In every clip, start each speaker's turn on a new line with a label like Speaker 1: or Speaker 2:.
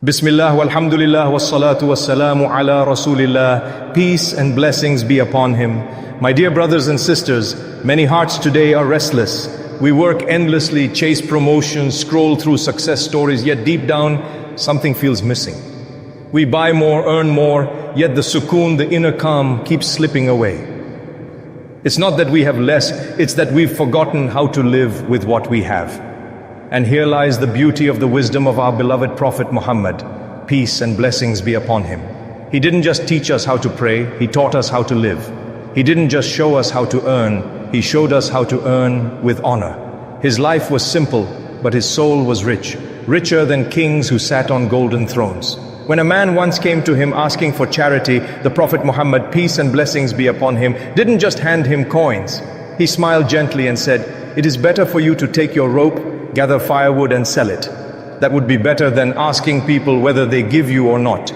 Speaker 1: Bismillah, walhamdulillah, wassalatu wassalamu ala rasulillah. Peace and blessings be upon him. My dear brothers and sisters, many hearts today are restless. We work endlessly, chase promotions, scroll through success stories, yet deep down, something feels missing. We buy more, earn more, yet the sukoon, the inner calm, keeps slipping away. It's not that we have less, it's that we've forgotten how to live with what we have. And here lies the beauty of the wisdom of our beloved Prophet Muhammad. Peace and blessings be upon him. He didn't just teach us how to pray, he taught us how to live. He didn't just show us how to earn, he showed us how to earn with honor. His life was simple, but his soul was rich, richer than kings who sat on golden thrones. When a man once came to him asking for charity, the Prophet Muhammad, peace and blessings be upon him, didn't just hand him coins. He smiled gently and said, "It is better for you to take your rope, gather firewood and sell it. That would be better than asking people whether they give you or not."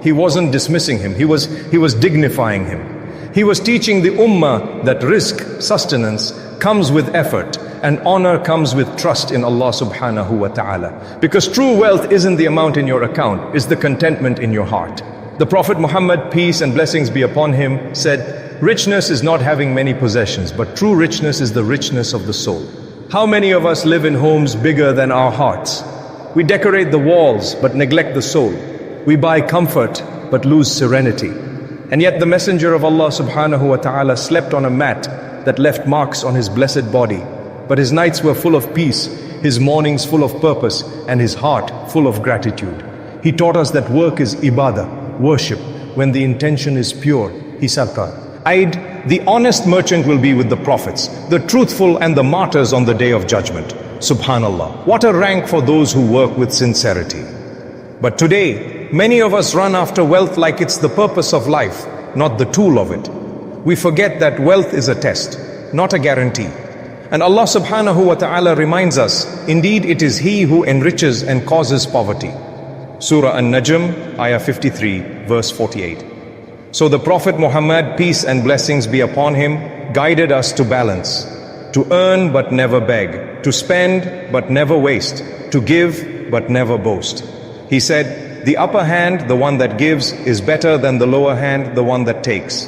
Speaker 1: He wasn't dismissing him, he was dignifying him. He was teaching the ummah that rizq, sustenance, comes with effort, and honor comes with trust in Allah subhanahu wa ta'ala. Because true wealth isn't the amount in your account, it's the contentment in your heart. The Prophet Muhammad, peace and blessings be upon him, said, "Richness is not having many possessions, but true richness is the richness of the soul." How many of us live in homes bigger than our hearts? We decorate the walls but neglect the soul. We buy comfort but lose serenity. And yet the Messenger of Allah subhanahu wa ta'ala slept on a mat that left marks on his blessed body. But his nights were full of peace, his mornings full of purpose, and his heart full of gratitude. He taught us that work is ibadah, worship, when the intention is pure, he salka. The honest merchant will be with the prophets, the truthful and the martyrs on the day of judgment. Subhanallah, what a rank for those who work with sincerity. But today, many of us run after wealth like it's the purpose of life, not the tool of it. We forget that wealth is a test, not a guarantee. And Allah subhanahu wa ta'ala reminds us, indeed it is He who enriches and causes poverty. Surah An-Najm, Ayah 53, verse 48. So the Prophet Muhammad, peace and blessings be upon him, guided us to balance, to earn but never beg, to spend but never waste, to give but never boast. He said, the upper hand, the one that gives, is better than the lower hand, the one that takes.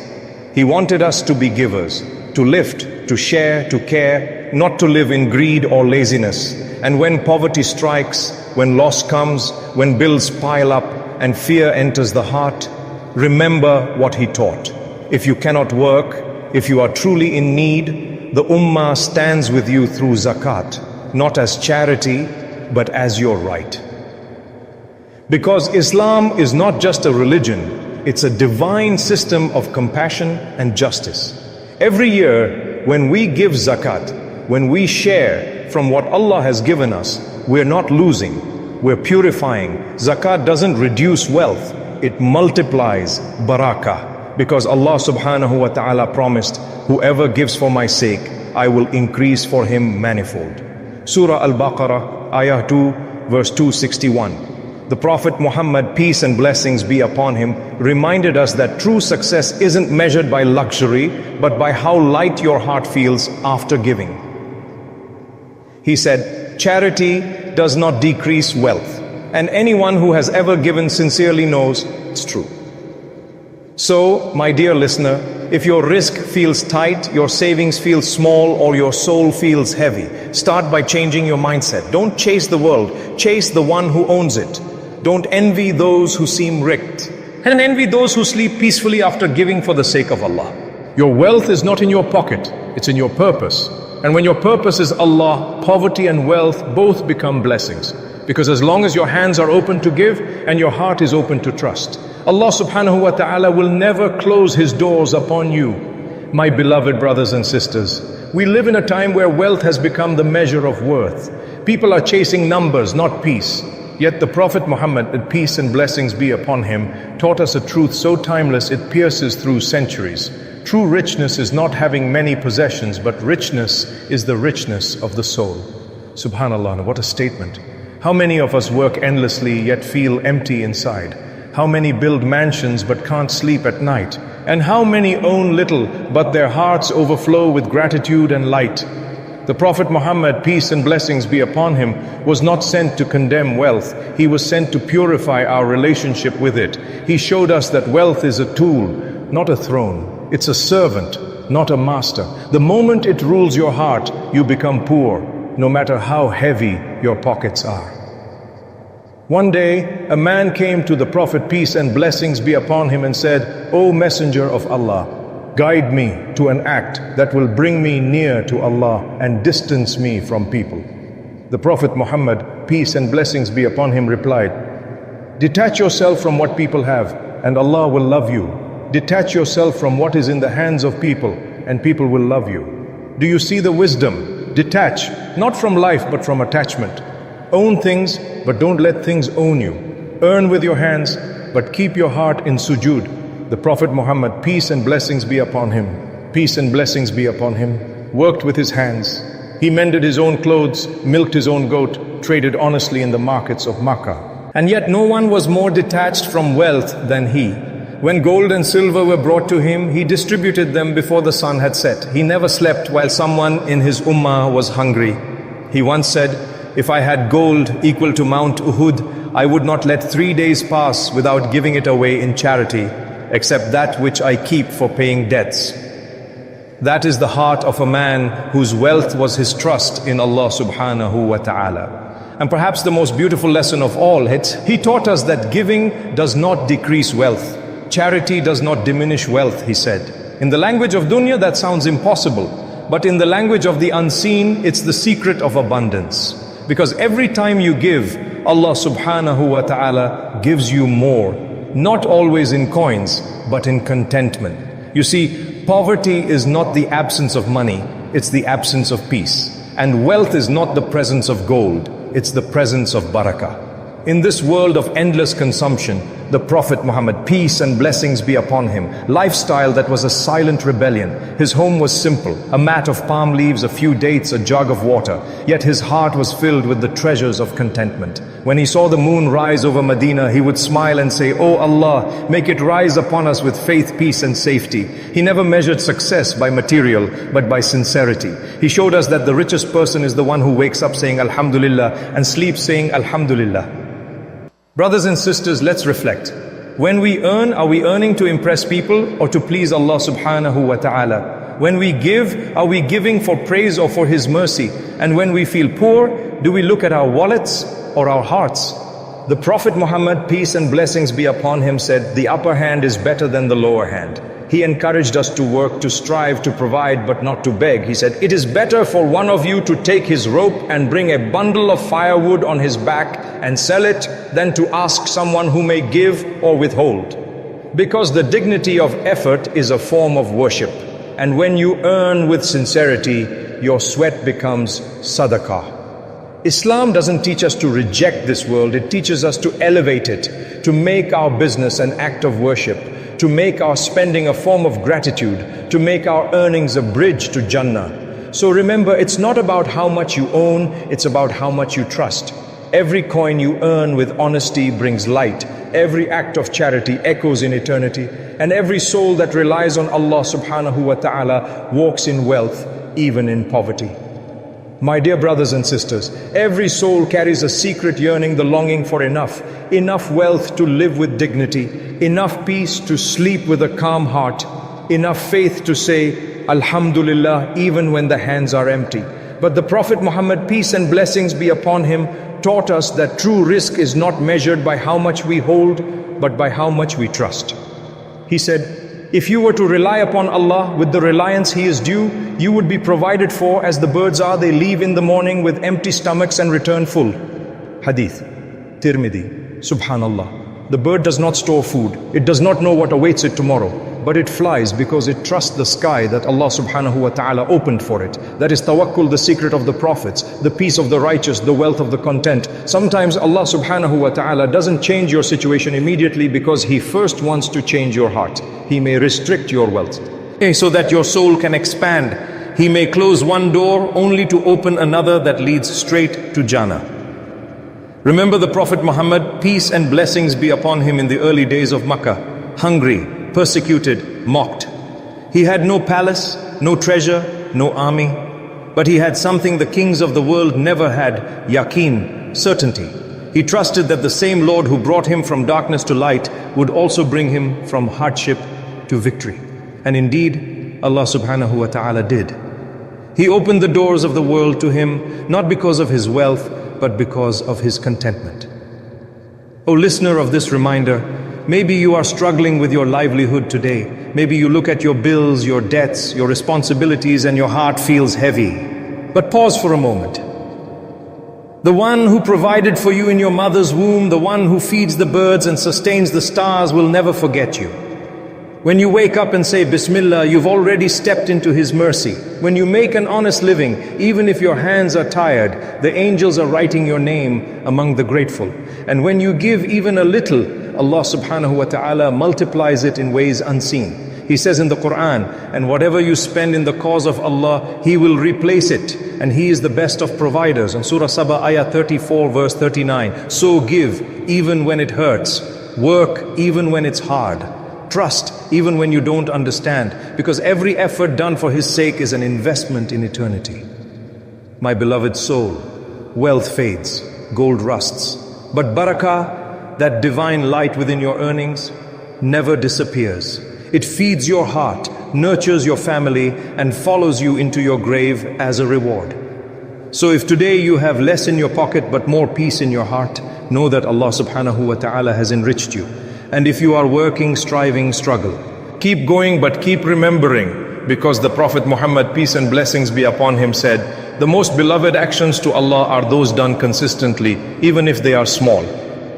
Speaker 1: He wanted us to be givers, to lift, to share, to care, not to live in greed or laziness. And when poverty strikes, when loss comes, when bills pile up and fear enters the heart, remember what he taught. If you cannot work, if you are truly in need, the ummah stands with you through zakat, not as charity, but as your right. Because Islam is not just a religion, it's a divine system of compassion and justice. Every year, when we give zakat, when we share from what Allah has given us, we're not losing, we're purifying. Zakat doesn't reduce wealth, it multiplies barakah, because Allah subhanahu wa ta'ala promised, whoever gives for my sake, I will increase for him manifold. Surah Al-Baqarah, Ayah 2, verse 261. The Prophet Muhammad, peace and blessings be upon him, reminded us that true success isn't measured by luxury, but by how light your heart feels after giving. He said, charity does not decrease wealth. And anyone who has ever given sincerely knows it's true. So, my dear listener, if your rizq feels tight, your savings feel small, or your soul feels heavy, start by changing your mindset. Don't chase the world, chase the one who owns it. Don't envy those who seem ripped, and envy those who sleep peacefully after giving for the sake of Allah. Your wealth is not in your pocket, it's in your purpose. And when your purpose is Allah, poverty and wealth both become blessings. Because as long as your hands are open to give and your heart is open to trust, Allah subhanahu wa ta'ala will never close His doors upon you. My beloved brothers and sisters, we live in a time where wealth has become the measure of worth. People are chasing numbers, not peace. Yet the Prophet Muhammad, peace and blessings be upon him, taught us a truth so timeless it pierces through centuries. True richness is not having many possessions, but richness is the richness of the soul. Subhanallah, what a statement. How many of us work endlessly yet feel empty inside? How many build mansions but can't sleep at night? And how many own little but their hearts overflow with gratitude and light? The Prophet Muhammad, peace and blessings be upon him, was not sent to condemn wealth. He was sent to purify our relationship with it. He showed us that wealth is a tool, not a throne. It's a servant, not a master. The moment it rules your heart, you become poor, no matter how heavy your pockets are. One day, a man came to the Prophet, peace and blessings be upon him, and said, "O Messenger of Allah, guide me to an act that will bring me near to Allah and distance me from people." The Prophet Muhammad, peace and blessings be upon him, replied, "Detach yourself from what people have, and Allah will love you. Detach yourself from what is in the hands of people, and people will love you." Do you see the wisdom? Detach, not from life, but from attachment. Own things, but don't let things own you. Earn with your hands, but keep your heart in sujood. The Prophet Muhammad, peace and blessings be upon him, peace and blessings be upon him, worked with his hands. He mended his own clothes, milked his own goat, traded honestly in the markets of Makkah. And yet no one was more detached from wealth than he. When gold and silver were brought to him, he distributed them before the sun had set. He never slept while someone in his ummah was hungry. He once said, "If I had gold equal to Mount Uhud, I would not let 3 days pass without giving it away in charity, except that which I keep for paying debts." That is the heart of a man whose wealth was his trust in Allah subhanahu wa ta'ala. And perhaps the most beautiful lesson of all, he taught us that giving does not decrease wealth. Charity does not diminish wealth, he said. In the language of dunya, that sounds impossible. But in the language of the unseen, it's the secret of abundance. Because every time you give, Allah subhanahu wa ta'ala gives you more. Not always in coins, but in contentment. You see, poverty is not the absence of money, it's the absence of peace. And wealth is not the presence of gold, it's the presence of barakah. In this world of endless consumption, the Prophet Muhammad, peace and blessings be upon him, lifestyle that was a silent rebellion. His home was simple, a mat of palm leaves, a few dates, a jug of water. Yet his heart was filled with the treasures of contentment. When he saw the moon rise over Medina, he would smile and say, "Oh Allah, make it rise upon us with faith, peace and safety." He never measured success by material, but by sincerity. He showed us that the richest person is the one who wakes up saying Alhamdulillah and sleeps saying Alhamdulillah. Brothers and sisters, let's reflect. When we earn, are we earning to impress people or to please Allah subhanahu wa ta'ala? When we give, are we giving for praise or for His mercy? And when we feel poor, do we look at our wallets or our hearts? The Prophet Muhammad, peace and blessings be upon him, said, "The upper hand is better than the lower hand." He encouraged us to work, to strive, to provide, but not to beg. He said, "It is better for one of you to take his rope and bring a bundle of firewood on his back and sell it than to ask someone who may give or withhold." Because the dignity of effort is a form of worship. And when you earn with sincerity, your sweat becomes sadaqah. Islam doesn't teach us to reject this world. It teaches us to elevate it, to make our business an act of worship, to make our spending a form of gratitude, to make our earnings a bridge to Jannah. So remember, it's not about how much you own, it's about how much you trust. Every coin you earn with honesty brings light. Every act of charity echoes in eternity. And every soul that relies on Allah subhanahu wa ta'ala walks in wealth, even in poverty. My dear brothers and sisters, every soul carries a secret yearning, the longing for enough wealth to live with dignity, enough peace to sleep with a calm heart, enough faith to say Alhamdulillah even when the hands are empty. But the Prophet Muhammad, peace and blessings be upon him, taught us that true rizq is not measured by how much we hold, but by how much we trust. He said, "If you were to rely upon Allah with the reliance He is due, you would be provided for as the birds are. They leave in the morning with empty stomachs and return full." Hadith, Tirmidhi. Subhanallah. The bird does not store food. It does not know what awaits it tomorrow. But it flies because it trusts the sky that Allah subhanahu wa ta'ala opened for it. That is tawakkul, the secret of the prophets, the peace of the righteous, the wealth of the content. Sometimes Allah subhanahu wa ta'ala doesn't change your situation immediately because He first wants to change your heart. He may restrict your wealth so that your soul can expand. He may close one door only to open another that leads straight to Jannah. Remember the Prophet Muhammad, peace and blessings be upon him, in the early days of Makkah, hungry, persecuted, mocked. He had no palace, no treasure, no army. But he had something the kings of the world never had, yaqeen, certainty. He trusted that the same Lord who brought him from darkness to light would also bring him from hardship to victory. And indeed, Allah subhanahu wa ta'ala did. He opened the doors of the world to him, not because of his wealth, but because of his contentment. O listener of this reminder, maybe you are struggling with your livelihood today. Maybe you look at your bills, your debts, your responsibilities, and your heart feels heavy. But pause for a moment. The one who provided for you in your mother's womb, the one who feeds the birds and sustains the stars, will never forget you. When you wake up and say Bismillah, you've already stepped into His mercy. When you make an honest living, even if your hands are tired, the angels are writing your name among the grateful. And when you give even a little, Allah subhanahu wa ta'ala multiplies it in ways unseen. He says in the Qur'an, and whatever you spend in the cause of Allah, He will replace it. And He is the best of providers. In Surah Sabah, ayah 34, verse 39. So give, even when it hurts. Work, even when it's hard. Trust, even when you don't understand. Because every effort done for His sake is an investment in eternity. My beloved soul, wealth fades, gold rusts. But barakah, that divine light within your earnings, never disappears. It feeds your heart, nurtures your family, and follows you into your grave as a reward. So if today you have less in your pocket but more peace in your heart, know that Allah subhanahu wa ta'ala has enriched you. And if you are working, striving, struggle. Keep going, but keep remembering, because the Prophet Muhammad, peace and blessings be upon him, said, the most beloved actions to Allah are those done consistently, even if they are small.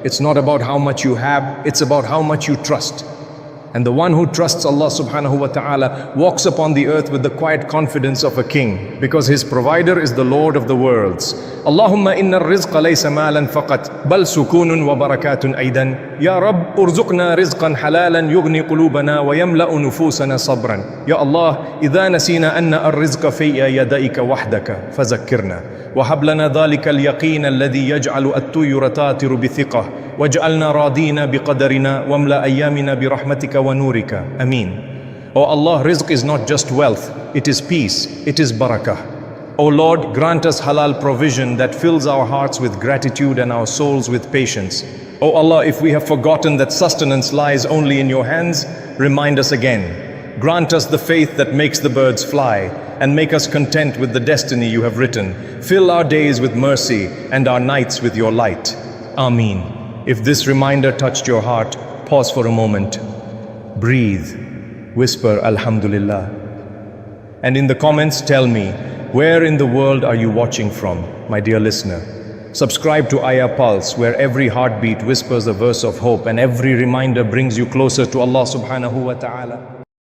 Speaker 1: It's not about how much you have, it's about how much you trust. And the one who trusts Allah subhanahu wa ta'ala walks upon the earth with the quiet confidence of a king, because his provider is the Lord of the worlds. Allahumma inna rizqa laysa malan faqat, bal sukunun wa barakatun aidan. Ya Rabb, urzuqna rizqan halalan yughni qulubana wa yamla'u nufusana sabran. Ya Allah, idha nasina anna ar-rizqa fi yadaika wahdaka, fazakkirna. وهب لنا ذلك اليقين الذي يجعل الطيور تطير بثقة واجعلنا راضين بقدرنا واملأ أيامنا برحمتك ونورك Ameen. O Allah, rizq is not just wealth, it is peace, it is barakah. O Lord, grant us halal provision that fills our hearts with gratitude and our souls with patience. O Allah, if we have forgotten that sustenance lies only in your hands, remind us again. Grant us the faith that makes the birds fly, and make us content with the destiny you have written. Fill our days with mercy and our nights with your light. Ameen. If this reminder touched your heart, pause for a moment. Breathe. Whisper Alhamdulillah. And in the comments tell me, where in the world are you watching from, my dear listener? Subscribe to Ayah Pulse, where every heartbeat whispers a verse of hope and every reminder brings you closer to Allah subhanahu wa ta'ala.